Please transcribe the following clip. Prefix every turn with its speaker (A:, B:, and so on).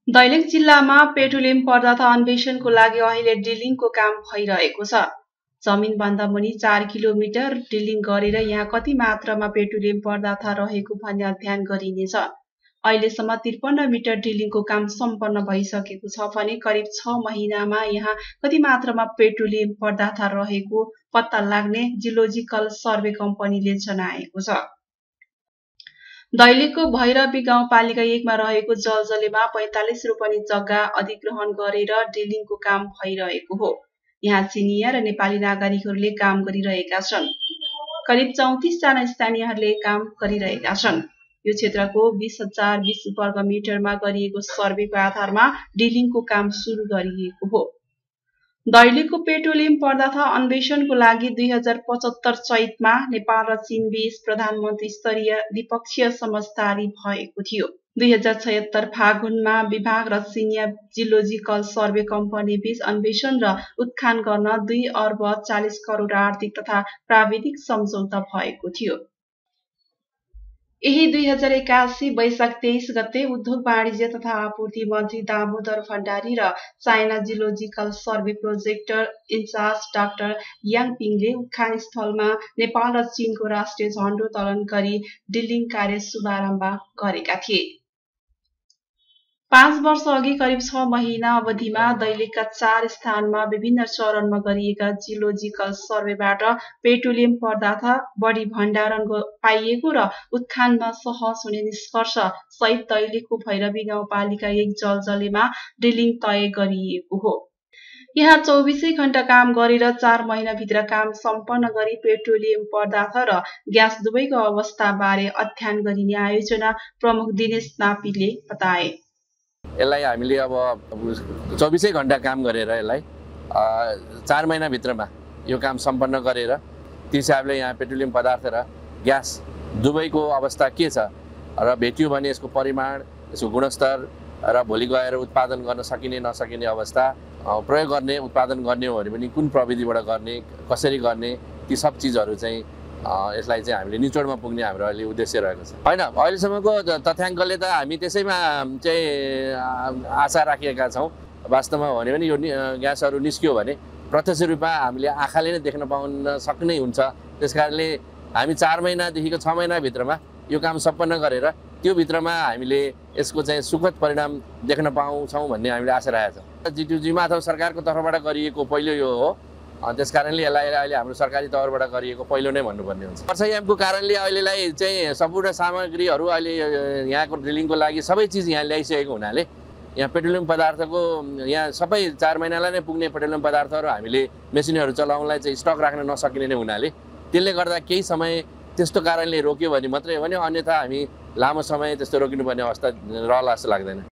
A: दैलेख जिल्लामा पेट्रोलियम पदार्थ अन्वेषणको लागि अहिले ड्रिलिङको काम भइरहेको छ। जमिनभन्दा मुनि 4 किलोमिटर ड्रिलिङ गरेर यहाँ कति मात्रामा पेट्रोलियम पदार्थ रहेको भन्ने अध्ययन गरिनेछ। अहिलेसम्म 53 मिटर ड्रिलिङको काम सम्पन्न भइसकेको छ भने करिब 6 महिनामा यहाँ कति मात्रामा पेट्रोलियम पदार्थ रहेको पत्ता लाग्ने जियोलोजिकल सर्वे कम्पनीले जनाएको छ। दैलेखको भैरवी गाउँपालिका 1 मा रहेको जलजलेमा 45 रोपनी जग्गा अधिग्रहण गरेर ड्रिलिङको काम भइरहेको हो। यहाँ चिनिया र नेपाली नागरिकहरूले काम गरिरहेका छन्। करिब 34 जना स्थानीयहरूले काम गरिरहेका छन्। यो क्षेत्रको 20,020 वर्ग मिटरमा गरिएको सर्वेको आधारमा ड्रिलिङको काम सुरु गरिएको हो। दैलेखको पेट्रोलियम पदार्थ अन्वेषणको लागि 2075 चैतमा नेपाल र चीन बीच प्रधानमन्त्री स्तरीय द्विपक्षीय समझदारी भएको थियो। 2076 फागुनमा विभाग र चिनिया जियोलोजिकल सर्वे कम्पनी बीच अन्वेषण र उत्खनन गर्न 2 अर्ब 40 करोड आर्थिक तथा प्राविधिक सम्झौता भएको थियो। यही 2081 वैशाख 23 गते उद्योग वाणिज्य तथा आपूर्ति मन्त्री दामोदर भण्डारी र China geological survey project in charge doctor Yang पिङले उत्खनन स्थलमा नेपाल र चीनको राष्ट्रिय झण्डो उत्तोलन गरी ड्रिलिङ कार्य शुभारम्भ गरेका थिए। 5 वर्ष अघि करिब 6 महिना अवधिमा दैलेखका 4 स्थानमा विभिन्न चरणमा गरिएका जियोलोजिकल सर्वेबाट पेट्रोलियम पदार्थ बढी भण्डारण पाइएको र उत्खननमा सहज हुने निष्कर्ष सहित दैलेखको भैरवी गाउँपालिका 1 जलजलेमा ड्रिलिङ तय गरिएको हो। यहाँ 24 घण्टा काम गरेर 4 महिनाभित्र काम सम्पन्न गरी पेट्रोलियम पदार्थ र ग्यास दुवैको अवस्थाबारे अध्ययन गरिने आयोजना प्रमुख दिनेश नापीले बताए।
B: यसलाई हामीले अब 24 घण्टा काम गरेर यसलाई 4 महिनाभित्रमा यो काम सम्पन्न गरेर त्यो हिसाबले यहाँ पेट्रोलियम पदार्थ र ग्यास दुवैको अवस्था के छ र भेटियो भने यसको परिमाण, यसको गुणस्तर र भोलि गएर उत्पादन गर्न सकिने नसकिने अवस्था, प्रयोग गर्ने उत्पादन गर्ने हो भने पनि कुन प्रविधिबाट गर्ने, कसरी गर्ने, ती सब चिजहरू चाहिँ यसलाई चाहिँ हामीले निचोडमा पुग्ने हाम्रो अहिले उद्देश्य रहेको छ। हैन, अहिलेसम्मको तथ्याङ्कले त हामी त्यसैमा चाहिँ आशा राखेका छौँ। वास्तवमा हो भने यो ग्यासहरू निस्क्यो भने प्रत्यक्ष रूपमा हामीले आँखाले नै देख्न पाउन सक्ने हुन्छ। त्यसकारणले हामी 4 महिनादेखिको 6 महिनाभित्रमा यो काम सम्पन्न गरेर त्यो भित्रमा हामीले यसको चाहिँ सुखद परिणाम देख्न पाउँछौँ भन्ने हामीले आशा राखेका छौँ। G2G-मा अथवा सरकारको तर्फबाट गरिएको पहिलो यो हो। त्यसकारणले यसलाई अहिले हाम्रो सरकारी तौरबाट गरिएको पहिलो नै भन्नुपर्ने हुन्छ। वर्षायामको कारणले अहिलेलाई चाहिँ सम्पूर्ण सामग्रीहरू अहिले यहाँको ड्रिलिङको लागि सबै चिज यहाँ ल्याइसकेको हुनाले यहाँ पेट्रोलियम पदार्थको यहाँ सबै 4 महिनालाई नै पुग्ने पेट्रोलियम पदार्थहरू हामीले मेसिनहरू चलाउनलाई चाहिँ स्टक राख्न नसकिने नै हुनाले त्यसले गर्दा केही समय त्यस्तो कारणले रोक्यो भने मात्रै हो भने अन्यथा हामी लामो समय त्यस्तो रोकिनुपर्ने अवस्था रहला जस्तो लाग्दैन।